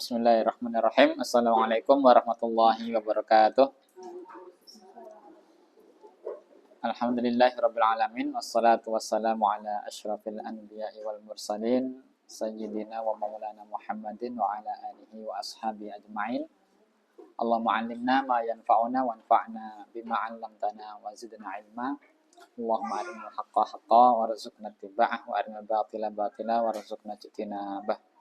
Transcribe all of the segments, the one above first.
Bismillahirrahmanirrahim. Assalamualaikum warahmatullahi wabarakatuh. Alhamdulillahirabbil alamin wassalatu wassalamu ala asyrafil anbiya'i wal mursalin sayyidina wa maulana Muhammadin wa ala alihi wa ashabi ajmain. Allahumma 'allimna ma yanfa'una wanfa'na bima 'allamtana wa zidna ilma. Allahumma arinal haqqa haqqan warzuqna ittiba'ah wa arinal batila batila warzuqna ijtinabah.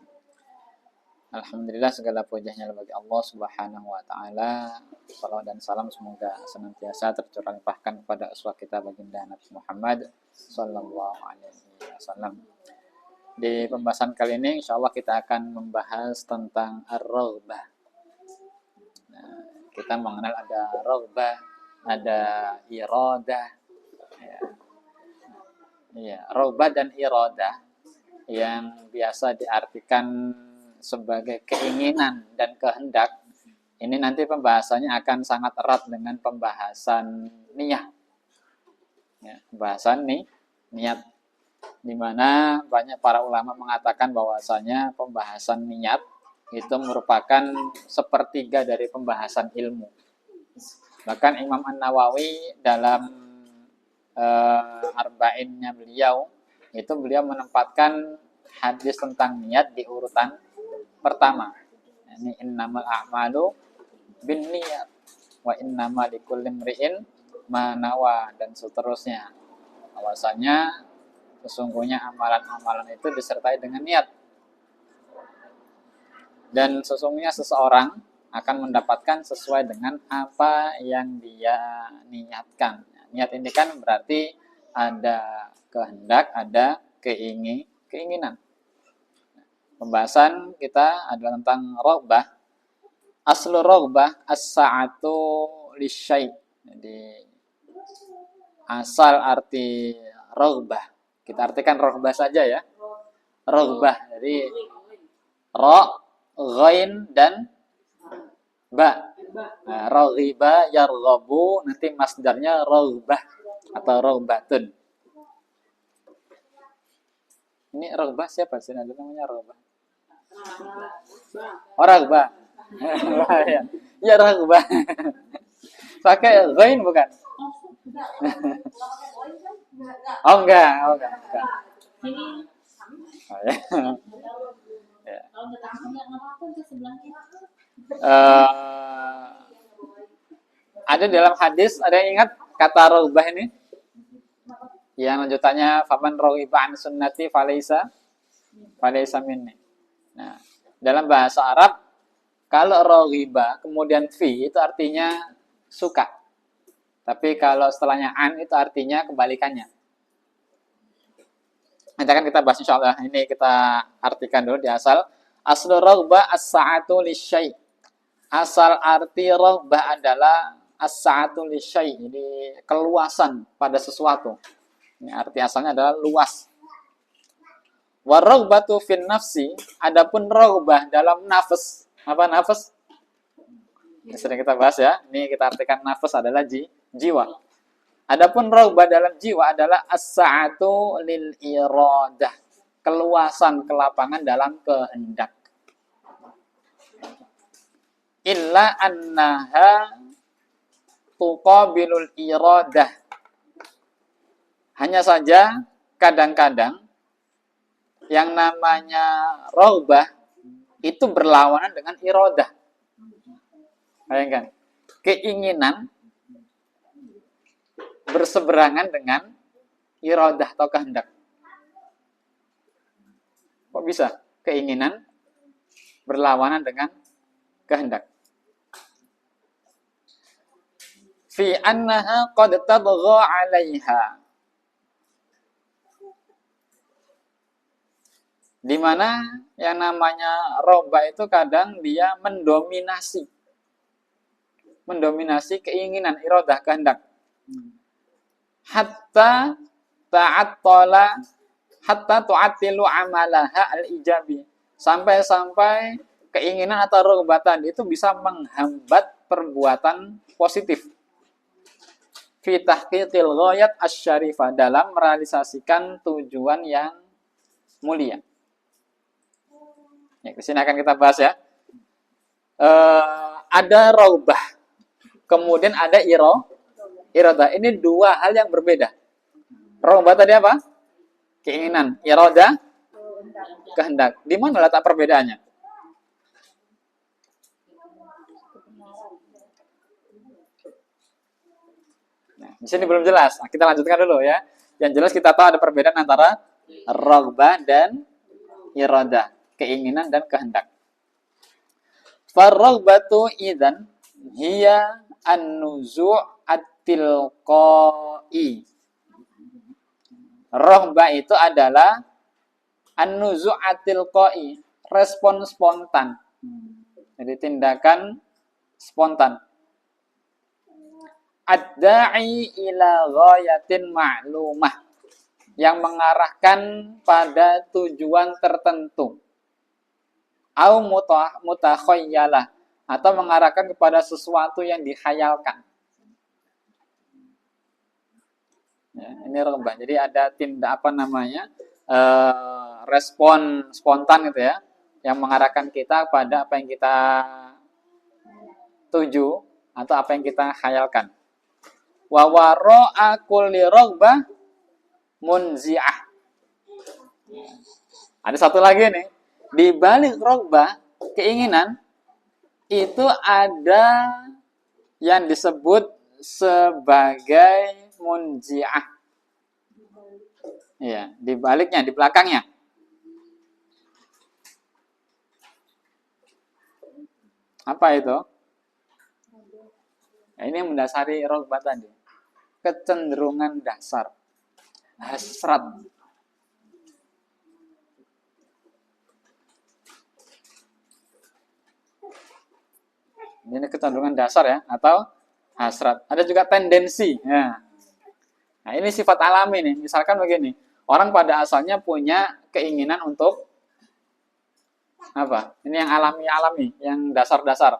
Alhamdulillah, segala pujiannya bagi Allah Subhanahu wa taala. Salawat dan salam semoga senantiasa tercurah limpahkan kepada uswah kita baginda Nabi Muhammad sallallahu alaihi wasallam. Di pembahasan kali ini insyaallah kita akan membahas tentang ar-raghbah. Nah, kita mengenal ada raghbah, ada iradah. Ya, raghbah dan iradah yang biasa diartikan sebagai keinginan dan kehendak, ini nanti pembahasannya akan sangat erat dengan pembahasan niyah. Ya, pembahasan niat, di mana banyak para ulama mengatakan bahwasanya pembahasan niat itu merupakan sepertiga dari pembahasan ilmu. Bahkan Imam An-Nawawi dalam arba'innya beliau menempatkan hadis tentang niat di urutan pertama. Ini innamal a'malu binniyat wa innamal likulli imri'in ma nawa, dan seterusnya. Bahwasanya sesungguhnya amalan-amalan itu disertai dengan niat. Dan sesungguhnya seseorang akan mendapatkan sesuai dengan apa yang dia niatkan. Niat ini kan berarti ada kehendak, ada keinginan. Pembahasan kita adalah tentang raghbah. Aslu raghbah as-sa'atu lisyai'. Jadi asal arti raghbah, kita artikan raghbah saja ya. Raghbah dari ra, ghain dan ba. Nah, raghiba yarghabu, nanti masdarnya raghbah atau raghbatun. Ini raghbah siapa sih? Ada namanya raghbah. Oh, raghbah. Ya raghbah. Pakai ghain bukan? Oh enggak. Oh ya. Ada dalam hadis, ada yang ingat kata raghbah ini? Yang lanjutannya faman raghiba an sunnati falaysa minni. Nah, dalam bahasa Arab kalau raghiba kemudian fi itu artinya suka. Tapi kalau setelahnya an itu artinya kebalikannya. Nanti akan kita bahas insyaallah. Ini kita artikan dulu di asal. Aslu raghbah as-sa'atu lisyai'. Asal arti raghbah adalah as-sa'atu lisyai', jadi keluasan pada sesuatu. Ini arti asalnya adalah luas. Waraghbatu fin nafsi, adapun raghbah dalam nafas. Apa nafas? Ini sering kita bahas ya. Ini kita artikan nafas adalah jiwa. Adapun raghbah dalam jiwa adalah as-sa'atu lil iradah, keluasan, kelapangan dalam kehendak. Illa annaha tuqabilul iradah. Hanya saja kadang-kadang yang namanya raghbah itu berlawanan dengan iradah. Bayangkan, keinginan berseberangan dengan iradah atau kehendak. Kok bisa? Keinginan berlawanan dengan kehendak. Fi annaha qad tadgha 'alaiha. Di mana yang namanya raghbah itu kadang dia mendominasi keinginan, iradah, kehendak. Hatta tu'attilu amalaha al-ijabi. Sampai keinginan atau raghbatan itu bisa menghambat perbuatan positif. Fi tahqiqil ghayat asy-syarifah, dalam merealisasikan tujuan yang mulia. Ya, di sini akan kita bahas ya. ada raubah, kemudian ada iroda. Ini dua hal yang berbeda. Raubah tadi apa? Keinginan. Iroda, kehendak. Di mana letak perbedaannya? Nah, di sini belum jelas. Nah, kita lanjutkan dulu ya. Yang jelas kita tahu ada perbedaan antara raubah dan iroda, keinginan dan kehendak. Farraghbatu idzan hiya an-nuzu' at-tilqai. Raghbah itu adalah an-nuzu' at-tilqai, respon spontan. Jadi tindakan spontan. Ad-da'i ila ghayatin ma'lumah, yang mengarahkan pada tujuan tertentu. Au mutakhayyalah, atau mengarahkan kepada sesuatu yang dihayalkan. Ya, ini raghbah. Jadi ada tindak respon spontan gitu ya, yang mengarahkan kita pada apa yang kita tuju atau apa yang kita khayalkan. Wa wara'a kulli raghbah munzi'ah. Ada satu lagi nih. Di balik raghbah, keinginan, itu ada yang disebut sebagai munzi'ah. Iya, di baliknya, di belakangnya. Apa itu? Nah, ini yang mendasari raghbah tadi. Kecenderungan dasar, hasrat. Ini kecenderungan dasar ya, atau hasrat. Ada juga tendensi. Ya. Nah, ini sifat alami nih. Misalkan begini, orang pada asalnya punya keinginan untuk apa? Ini yang alami-alami, yang dasar-dasar.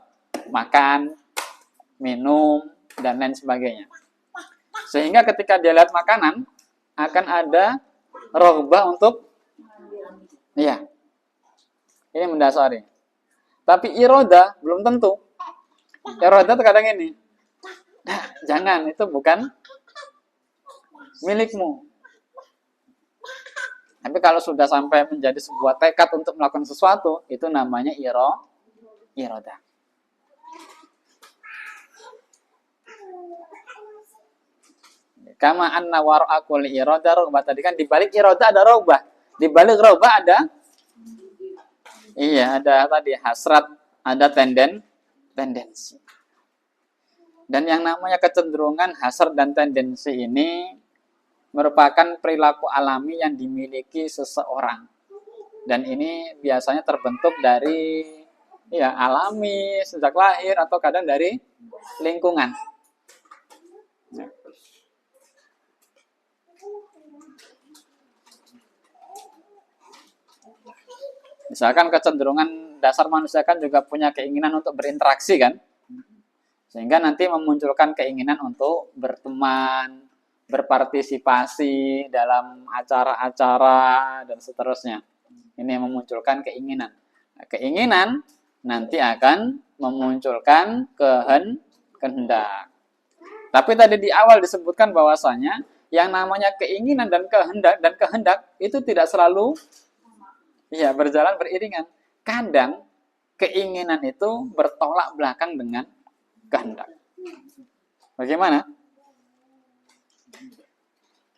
Makan, minum, dan lain sebagainya. Sehingga ketika dia lihat makanan, akan ada raghbah untuk, iya, ini mendasari. Tapi iroda belum tentu. Iroda terkadang ini, nah, jangan, itu bukan milikmu. Tapi kalau sudah sampai menjadi sebuah tekad untuk melakukan sesuatu, itu namanya iroda. Kama anna wara'a kulli iroda raghbah. Tadi kan di balik iroda ada raghbah. Di balik raghbah ada, iya, ada tadi hasrat, ada tendensi. Dan yang namanya kecenderungan, hasrat, dan tendensi ini merupakan perilaku alami yang dimiliki seseorang. Dan ini biasanya terbentuk dari, ya, alami sejak lahir atau kadang dari lingkungan. Misalkan kecenderungan dasar manusia kan juga punya keinginan untuk berinteraksi kan. Sehingga nanti memunculkan keinginan untuk berteman, berpartisipasi dalam acara-acara, dan seterusnya. Ini yang memunculkan keinginan. Nah, keinginan nanti akan memunculkan kehendak. Tapi tadi di awal disebutkan bahwasanya yang namanya keinginan dan kehendak itu tidak selalu, ya, berjalan beriringan. Kadang keinginan itu bertolak belakang dengan kehendak. Bagaimana?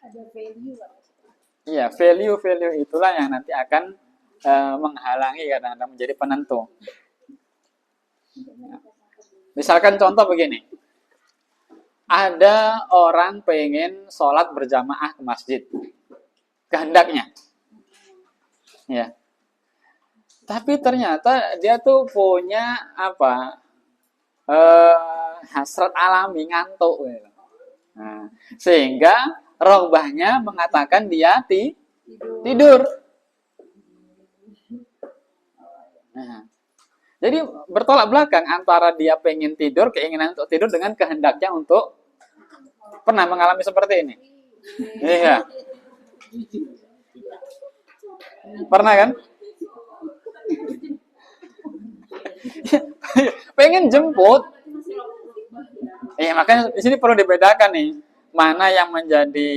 Ada value. Iya, value itulah yang nanti akan menghalangi, kadang-kadang menjadi penentu. Misalkan contoh begini. Ada orang pengen sholat berjamaah ke masjid. Kehendaknya. Ya. Tapi ternyata dia tuh punya apa? Hasrat alami, ngantuk. Nah, sehingga raghbahnya mengatakan dia tidur. Nah, jadi bertolak belakang antara dia pengen tidur, keinginan untuk tidur, dengan kehendaknya untuk, pernah mengalami seperti ini? Iya. Pernah kan? pengen jemput. Makanya di sini perlu dibedakan nih, mana yang menjadi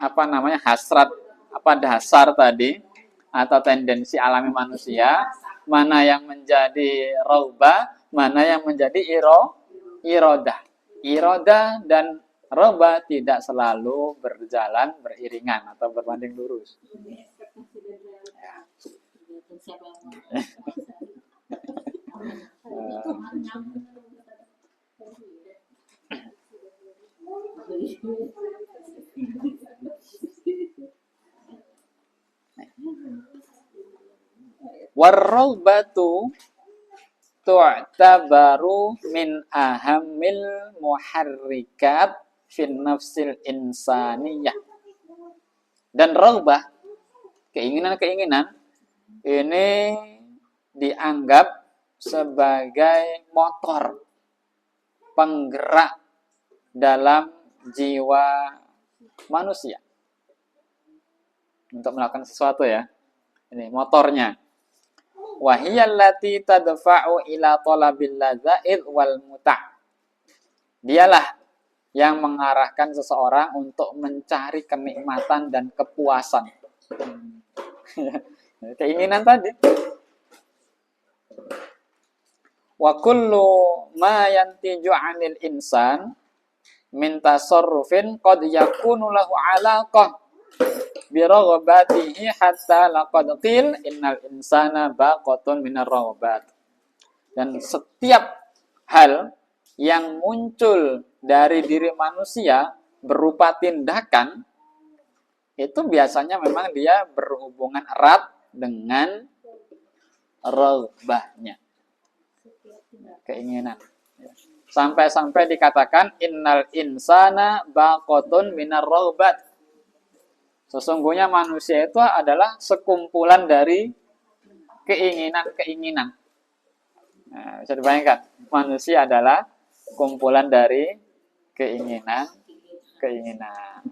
apa namanya hasrat, apa dasar tadi atau tendensi alami manusia, mana yang menjadi raubah, mana yang menjadi irodah. Irodah dan raubah tidak selalu berjalan beriringan atau berbanding lurus. Warraubatu tu'tabaru min ahamil muharrikat fin nafsil insaniyah. Dan raubah, keinginan-keinginan ini dianggap sebagai motor penggerak dalam jiwa manusia untuk melakukan sesuatu ya. Ini motornya. Wahiyallati tadfa'u ila talabil ladza'id wal muta'. Dialah yang mengarahkan seseorang untuk mencari kenikmatan dan kepuasan. Keinginan tadi. Wa kullu ma yantiju 'anil insan min tasarrufin qad yakunu lahu 'alaqah biraghabatihi hatta laqad qil innal insana baqatun minar raghabat. Dan setiap hal yang muncul dari diri manusia berupa tindakan itu biasanya memang dia berhubungan erat dengan raghbahnya, keinginan. Sampai-sampai dikatakan innal insana baqatun minar raghabat. Sesungguhnya manusia itu adalah sekumpulan dari keinginan-keinginan. Nah, bisa dibayangkan, manusia adalah kumpulan dari keinginan-keinginan.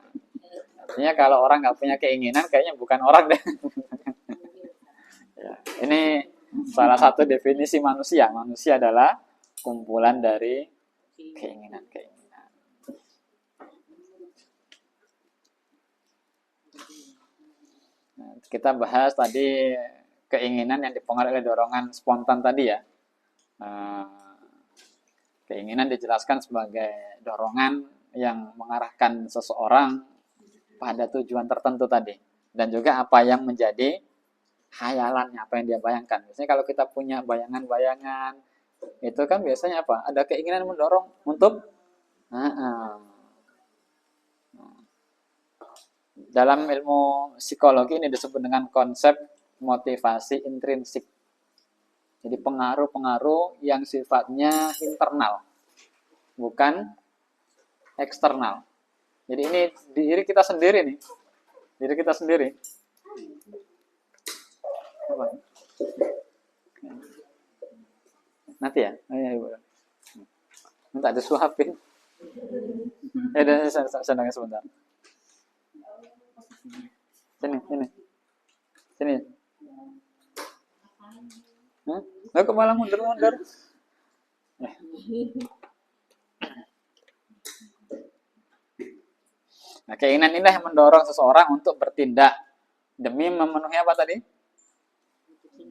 Artinya kalau orang nggak punya keinginan, kayaknya bukan orang deh. Ya, ini salah satu definisi manusia. Manusia adalah kumpulan dari keinginan-keinginan. Kita bahas tadi keinginan yang dipengaruhi oleh dorongan spontan tadi ya. Keinginan dijelaskan sebagai dorongan yang mengarahkan seseorang pada tujuan tertentu tadi. Dan juga apa yang menjadi khayalannya, apa yang dia bayangkan. Biasanya kalau kita punya bayangan-bayangan, itu kan biasanya apa? Ada keinginan mendorong untuk dalam ilmu psikologi ini disebut dengan konsep motivasi intrinsik. Jadi pengaruh-pengaruh yang sifatnya internal, bukan eksternal. Jadi ini diri kita sendiri nih. Diri kita sendiri. Apa? Nanti ya? Minta disuapin. Saya sebentar. Sini. Lah kok malah mundur-mundur? Nah, keinginan inilah yang mendorong seseorang untuk bertindak demi memenuhi apa tadi?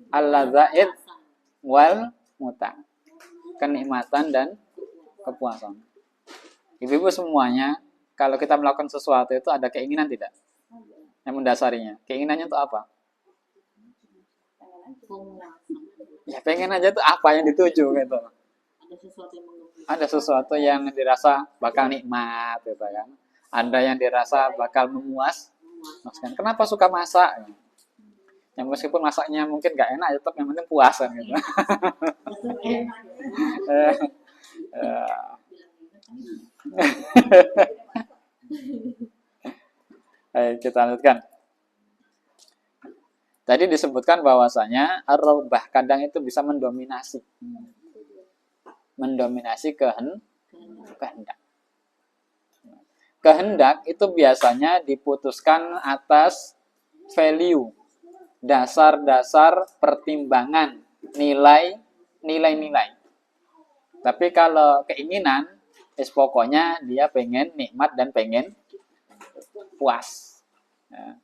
Al-ladza'id wal muta'. Kenikmatan dan kepuasan. Ibu-ibu semuanya, kalau kita melakukan sesuatu itu ada keinginan tidak? Yang mendasarinya. Keinginannya itu apa? Ya pengen aja tuh apa yang dituju gitu. Ada sesuatu yang dirasa bakal nikmat gitu kan. Ada yang dirasa bakal memuaskan. Kenapa suka masak? Ya meskipun masaknya mungkin gak enak, tetap yang penting puas kan gitu. Baik, kita lanjutkan. Tadi disebutkan bahwasanya ar-raubah kadang itu bisa mendominasi. Mendominasi kehendak. Kehendak itu biasanya diputuskan atas value, dasar-dasar pertimbangan, nilai nilai-nilai. Tapi kalau keinginan, pokoknya dia pengen nikmat dan pengen puas. Ya.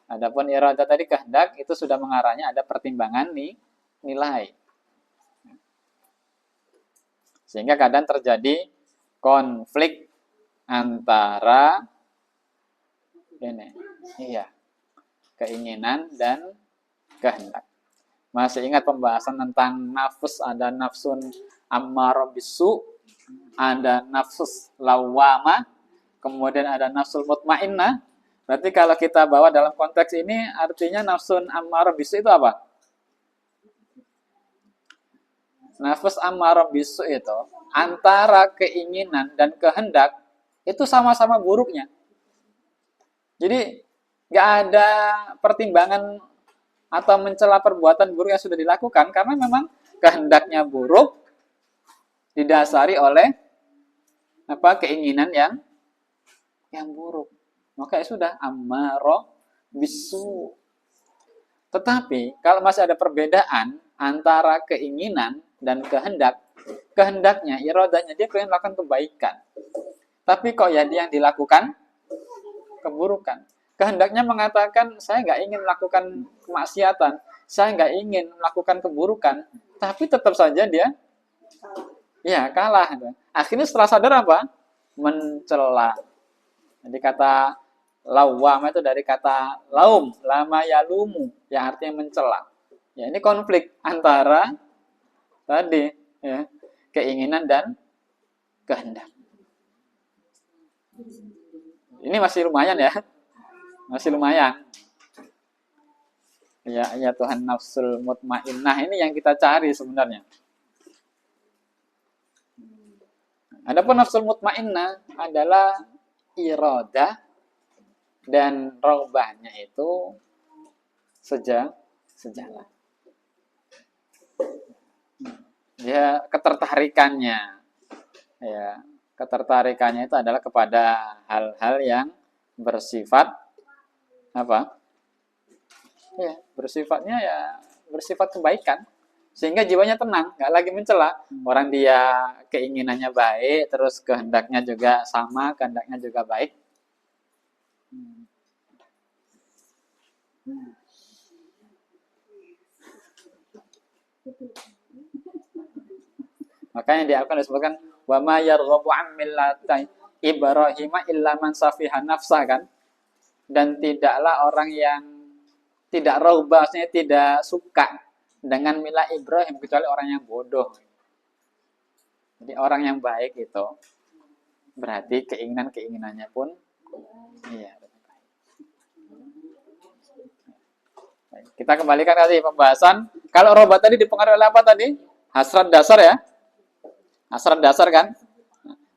Adapun iradah tadi kehendak itu sudah mengarahnya ada pertimbangan nilai. Sehingga kadang terjadi konflik antara ini, keinginan dan kehendak. Masih ingat pembahasan tentang nafs, ada nafsun ammarah bisu, ada nafsus lawwamah, kemudian ada nafsul mutmainnah. Berarti kalau kita bawa dalam konteks ini artinya nafsun ammarah bisu itu apa? Nafs ammarah bisu itu antara keinginan dan kehendak itu sama-sama buruknya. Jadi nggak ada pertimbangan atau mencela perbuatan buruk yang sudah dilakukan karena memang kehendaknya buruk didasari oleh keinginan yang buruk. Maka sudah ammarah bisu. Tetapi kalau masih ada perbedaan antara keinginan dan kehendak, kehendaknya, iradahnya dia pengen melakukan kebaikan. Tapi kok ya dia yang dilakukan keburukan. Kehendaknya mengatakan saya nggak ingin melakukan kemaksiatan, saya nggak ingin melakukan keburukan, tapi tetap saja dia kalah. Akhirnya setelah sadar apa? Mencela. Jadi kata lawam itu dari kata laum, lama yalumu, yang artinya mencela. Ya, ini konflik antara tadi keinginan dan kehendak. Ini masih lumayan ya. Masih lumayan. Ya Tuhan nafsul mutmainnah ini yang kita cari sebenarnya. Adapun nafsul mutmainnah adalah iradah dan raghbahnya itu sejalan. Ya, ketertarikannya itu adalah kepada hal-hal yang bersifat bersifat kebaikan, sehingga jiwanya tenang, nggak lagi mencela. Orang dia keinginannya baik, terus kehendaknya juga sama, kehendaknya juga baik. Makanya disebutkan wa ma yarghabu an millati Ibrahim illa man safiha nafsa, kan? Dan tidaklah orang yang tidak raghbah, tidak suka dengan milah Ibrahim kecuali orang yang bodoh. Jadi orang yang baik itu berarti keinginannya pun Kita kembalikan tadi pembahasan. Kalau raghbah tadi dipengaruhi oleh apa tadi? Hasrat dasar ya. Hasrat dasar kan?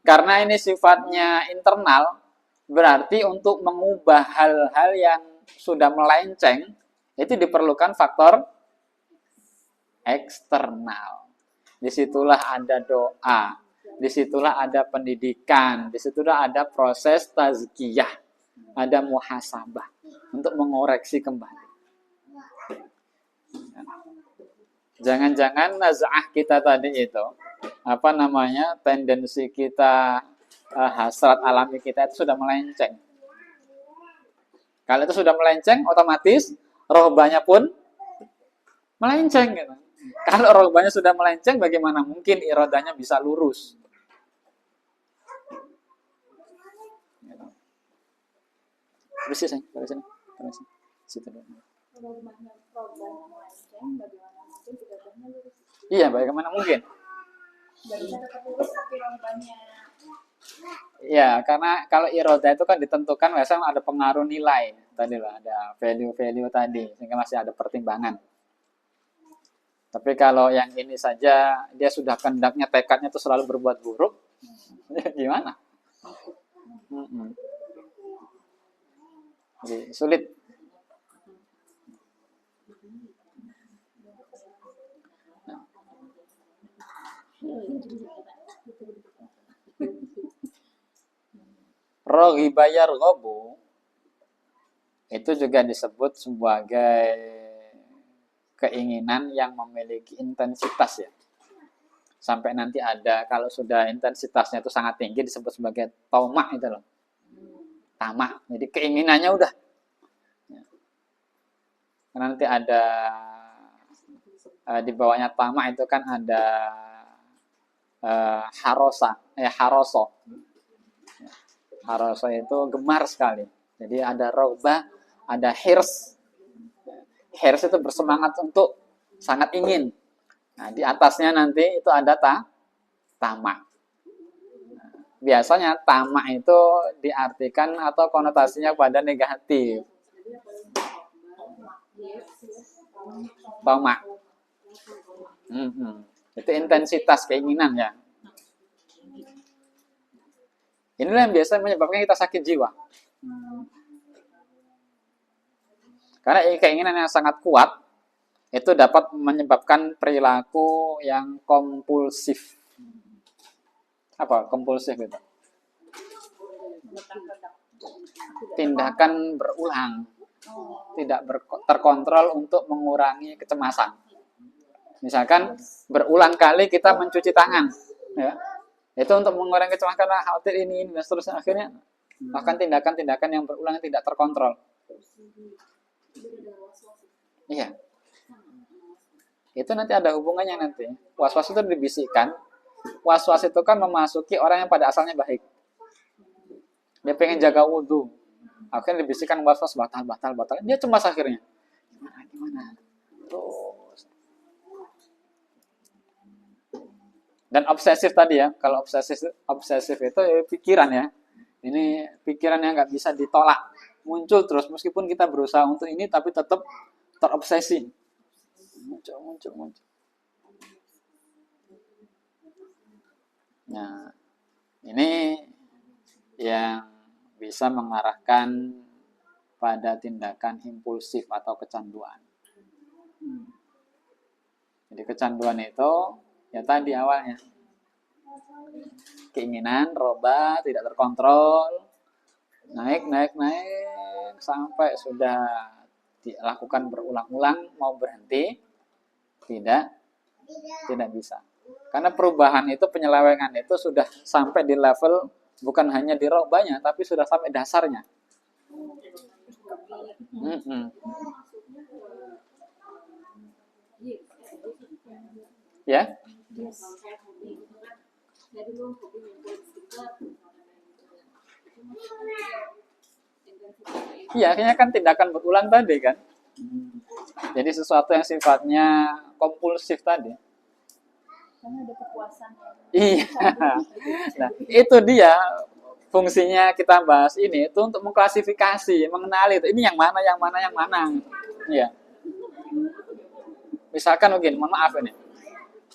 Karena ini sifatnya internal, berarti untuk mengubah hal-hal yang sudah melenceng, itu diperlukan faktor eksternal. Disitulah ada doa, disitulah ada pendidikan, disitulah ada proses tazkiyah, ada muhasabah untuk mengoreksi kembali. Jangan-jangan naz'ah kita tadi itu, tendensi kita, hasrat alami kita itu sudah melenceng. Kalau itu sudah melenceng, otomatis rohbahnya pun melenceng. Gitu. Kalau rohbahnya sudah melenceng, bagaimana mungkin iradahnya bisa lurus? Bersih, sayang. Bersih. Situ dulu. Iya, bagaimana mungkin? Ya, karena kalau iroda itu kan ditentukan biasanya ada pengaruh nilai tadi lah, ada value-value tadi, sehingga masih ada pertimbangan. Tapi kalau yang ini saja dia sudah kehendaknya, tekadnya itu selalu berbuat buruk, gimana? Jadi sulit. Raghiba yarghabu itu juga disebut sebagai keinginan yang memiliki intensitas ya. Sampai nanti ada, kalau sudah intensitasnya itu sangat tinggi disebut sebagai tamak itu loh. Tamak. Jadi keinginannya udah. Karena nanti ada di bawahnya tamak itu kan ada haroso. Haroso itu gemar sekali. Jadi ada roba, ada hirs. Hirs itu bersemangat untuk sangat ingin. Nah, di atasnya nanti itu ada tamak. Biasanya tamak itu diartikan atau konotasinya pada negatif. Tamak. Itu intensitas keinginan ya. Inilah yang biasa menyebabkan kita sakit jiwa. Karena keinginan yang sangat kuat itu dapat menyebabkan perilaku yang kompulsif. Apa kompulsif itu? Tindakan berulang, tidak terkontrol untuk mengurangi kecemasan. Misalkan berulang kali kita mencuci tangan, ya, itu untuk mengurangi kecemasan karena khawatir ini dan seterusnya, akhirnya bahkan tindakan-tindakan yang berulang tidak terkontrol. Iya. Itu nanti ada hubungannya nanti. Was-was itu dibisikkan. Was-was itu kan memasuki orang yang pada asalnya baik. Dia pengen jaga wudhu. Akhirnya dibisikkan was-was batal. Dia cemas akhirnya. Gimana? Terus. Dan obsesif tadi ya. Kalau obsesif itu ya pikiran ya. Ini pikiran yang nggak bisa ditolak. Muncul terus. Meskipun kita berusaha untuk ini tapi tetap terobsesi. Muncul. Nah, ini yang bisa mengarahkan pada tindakan impulsif atau kecanduan. Jadi kecanduan itu ya tadi awalnya keinginan, roba, tidak terkontrol, naik sampai sudah dilakukan berulang-ulang, mau berhenti tidak bisa. Karena perubahan itu, penyelewengan itu sudah sampai di level bukan hanya di robanya, tapi sudah sampai dasarnya. Ya? Iya, akhirnya kan tindakan berulang tadi kan. Jadi sesuatu yang sifatnya kompulsif tadi. Karena ada kepuasan. Iya. Nah, itu dia fungsinya kita bahas ini itu untuk mengklasifikasi, mengenali itu. Ini yang mana. Iya. Misalkan mungkin, mohon maaf ini.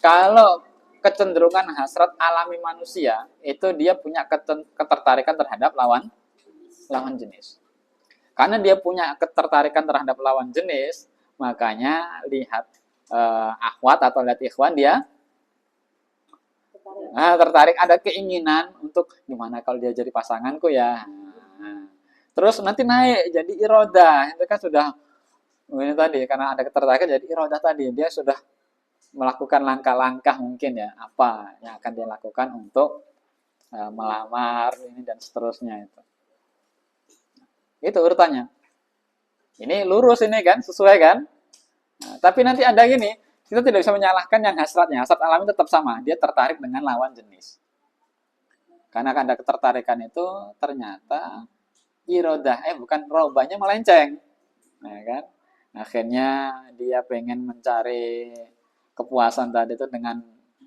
Kalau kecenderungan hasrat alami manusia, itu dia punya ketertarikan terhadap lawan jenis. Karena dia punya ketertarikan terhadap lawan jenis, makanya lihat akhwat atau lihat ikhwan dia tertarik, ada keinginan untuk gimana kalau dia jadi pasanganku ya. Terus nanti naik jadi irodah, itu kan sudah ini tadi karena ada ketertarikan jadi irodah tadi, dia sudah melakukan langkah-langkah mungkin ya apa yang akan dia lakukan untuk melamar ini dan seterusnya itu. Itu urutannya. Ini lurus ini kan, sesuai kan? Nah, tapi nanti ada gini, kita tidak bisa menyalahkan yang hasratnya. Hasrat alami tetap sama, dia tertarik dengan lawan jenis. Karena ada ketertarikan itu ternyata irodah, bukan robahnya melenceng. Nah, kan? Akhirnya dia pengen mencari kepuasan tadi itu dengan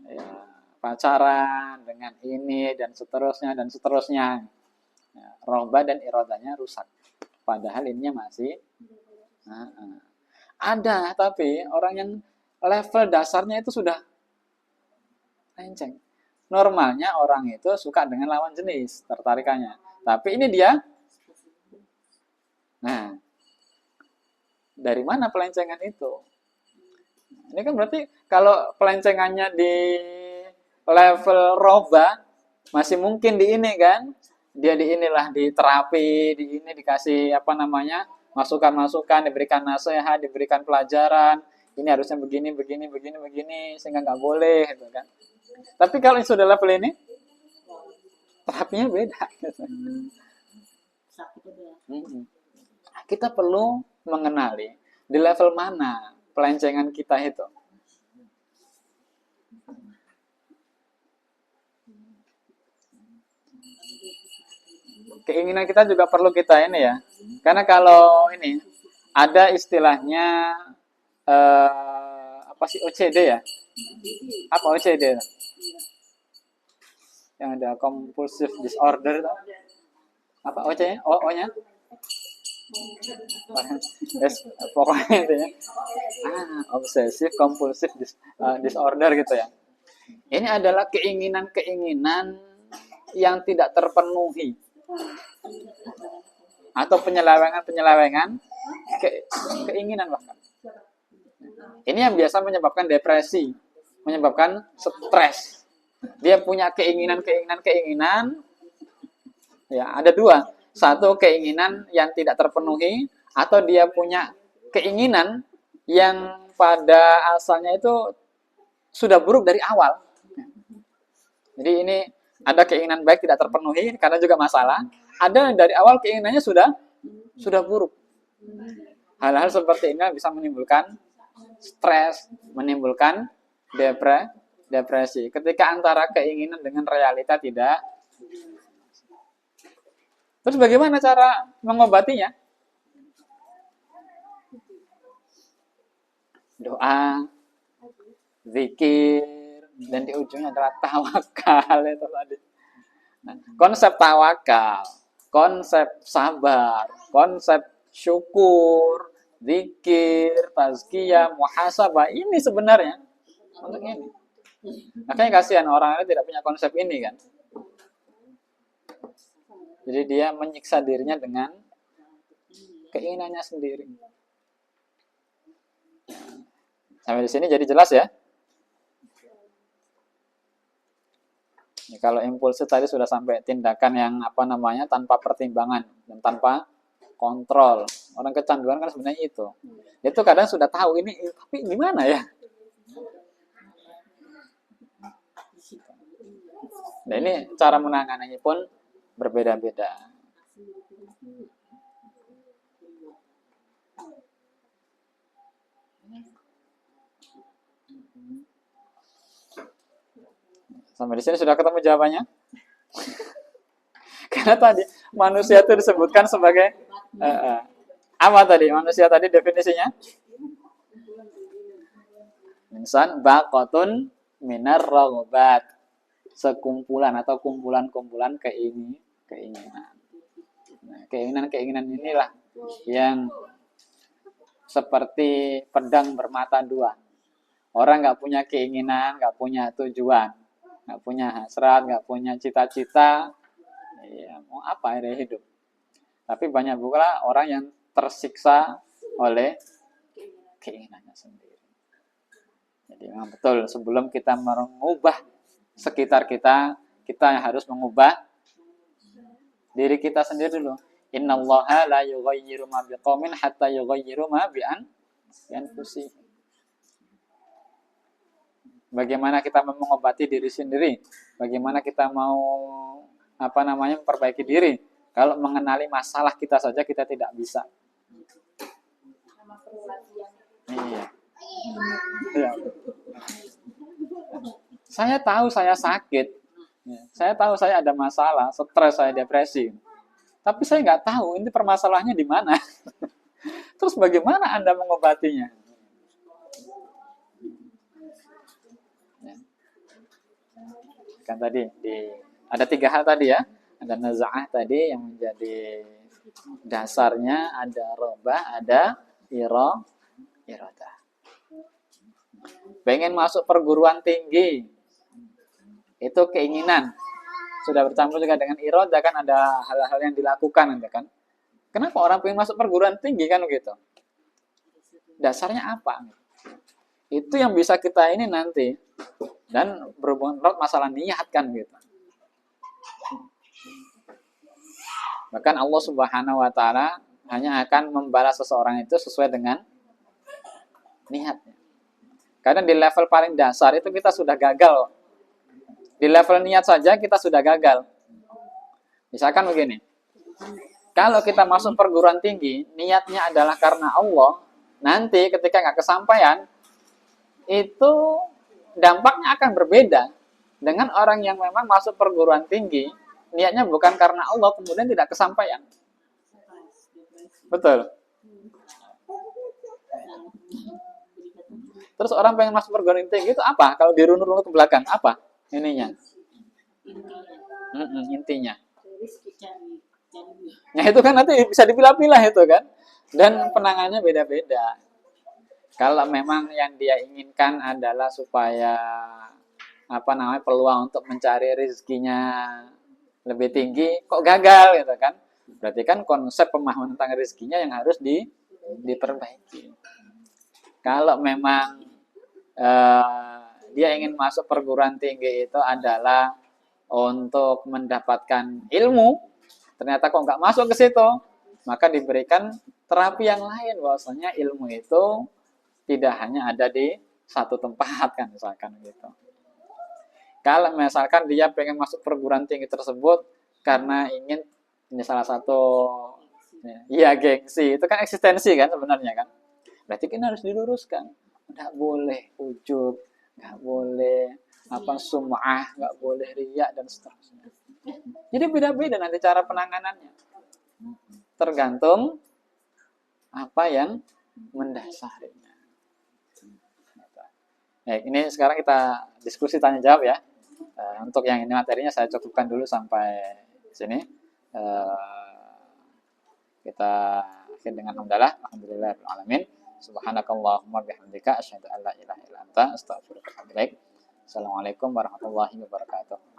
ya, pacaran, dengan ini dan seterusnya. Ya, robah dan irodahnya rusak. Padahal ininya masih ada, tapi orang yang level dasarnya itu sudah lenceng. Normalnya orang itu suka dengan lawan jenis, tertarikannya. Tapi ini dia, nah, dari mana pelencengan itu? Ini kan berarti kalau pelencengannya di level roba, masih mungkin di ini kan? Dia di inilah, di terapi, di ini dikasih masukan-masukan, diberikan nasihat, diberikan pelajaran, ini harusnya begini, begini, begini, begini, sehingga nggak boleh, gitu kan. Tapi kalau yang sudah level ini, terapinya beda. Gitu. Kita perlu mengenali di level mana pelencengan kita itu. Keinginan kita juga perlu kita ini ya. Karena kalau ini ada istilahnya apa sih OCD ya? Apa OCD? Yang ada compulsive disorder. Apa OC-nya? O-nya? Yes, pokoknya intinya obsessive compulsive disorder gitu ya. Ini adalah keinginan-keinginan yang tidak terpenuhi atau penyelewengan keinginan bahkan. Ini yang biasa menyebabkan depresi, menyebabkan stres. Dia punya keinginan, ya ada dua. Satu, keinginan yang tidak terpenuhi, atau dia punya keinginan yang pada asalnya itu sudah buruk dari awal. Jadi ini ada keinginan baik tidak terpenuhi karena juga masalah. Ada dari awal keinginannya sudah buruk. Hal-hal seperti ini bisa menimbulkan stres, menimbulkan depresi. Ketika antara keinginan dengan realita tidak. Terus bagaimana cara mengobatinya? Doa, zikir, dan di ujungnya adalah tawakal itu tadi. Nah, konsep tawakal, konsep sabar, konsep syukur, zikir, tazkiyah, muhasabah, ini sebenarnya untuk ini. Makanya kasihan orang ini tidak punya konsep ini kan. Jadi dia menyiksa dirinya dengan keinginannya sendiri. Sampai di sini jadi jelas ya. Kalau impulsif tadi sudah sampai tindakan yang tanpa pertimbangan dan tanpa kontrol. Orang kecanduan kan sebenarnya itu. Itu kadang sudah tahu ini, tapi gimana ya? Nah ini cara menanganinya pun berbeda-beda. Sampai di sini sudah ketemu jawabannya? Karena tadi manusia itu disebutkan sebagai apa tadi? Manusia tadi definisinya? Insan baqatun minar raghabat. Sekumpulan atau kumpulan-kumpulan keinginan. Nah, keinginan inilah yang seperti pedang bermata dua. Orang nggak punya keinginan, nggak punya tujuan, nggak punya hasrat, nggak punya cita-cita, ya mau apa dari hidup. Tapi banyak pula orang yang tersiksa oleh keinginannya sendiri. Jadi memang betul sebelum kita mengubah sekitar kita, kita yang harus mengubah diri kita sendiri dulu. Innallaha la yughayyiru ma biqaumin hatta yughayyiru ma bi anfusihim. Bagaimana kita mengobati diri sendiri? Bagaimana kita mau memperbaiki diri? Kalau mengenali masalah kita saja kita tidak bisa. Iya. Ya. Saya tahu saya sakit. Saya tahu saya ada masalah, stres, saya depresi. Tapi saya nggak tahu ini permasalahannya di mana. Terus bagaimana Anda mengobatinya? Kan tadi ada 3 hal tadi ya. Ada naza'ah tadi yang menjadi dasarnya, ada robah, ada iradah. Pengen masuk perguruan tinggi, itu keinginan. Sudah bercampur juga dengan iradah kan, ada hal-hal yang dilakukan kan. Kenapa orang pengen masuk perguruan tinggi kan begitu? Dasarnya apa? Itu yang bisa kita ini nanti. Dan berhubungan erat masalah niat kan gitu. Bahkan Allah Subhanahu wa taala hanya akan membalas seseorang itu sesuai dengan niatnya. Kadang di level paling dasar itu kita sudah gagal. Di level niat saja kita sudah gagal. Misalkan begini, kalau kita masuk perguruan tinggi, niatnya adalah karena Allah, nanti ketika nggak kesampaian, itu dampaknya akan berbeda dengan orang yang memang masuk perguruan tinggi, niatnya bukan karena Allah, kemudian tidak kesampaian. Betul. Terus orang pengen masuk perguruan tinggi itu apa? Kalau dirunut-runut ke belakang, apa ininya? Intinya. Nah itu kan nanti bisa dipilah-pilah itu kan. Dan penangannya beda-beda. Kalau memang yang dia inginkan adalah supaya peluang untuk mencari rezekinya lebih tinggi, kok gagal gitu kan? Berarti kan konsep pemahaman tentang rezekinya yang harus diperbaiki. Kalau memang dia ingin masuk perguruan tinggi itu adalah untuk mendapatkan ilmu, ternyata kok nggak masuk ke situ, maka diberikan terapi yang lain, bahwasanya ilmu itu tidak hanya ada di satu tempat kan, misalkan gitu. Kalau misalkan dia pengen masuk perguruan tinggi tersebut karena ingin, ini salah satu gengsi, itu kan eksistensi kan sebenarnya kan. Berarti kan harus diluruskan. Nggak boleh ujub, nggak boleh sum'ah, nggak boleh riya dan seterusnya. Jadi beda-beda nanti cara penanganannya. Tergantung apa yang mendasarinya. Ini sekarang kita diskusi tanya jawab ya. Untuk yang ini materinya saya cukupkan dulu sampai sini. Kita akhir dengan alhamdulillah. Subhanakallahumma bihamdika asyhadu an la ilaha illa anta astaghfiruka wa atubu ilaik. Assalamualaikum warahmatullahi wabarakatuh.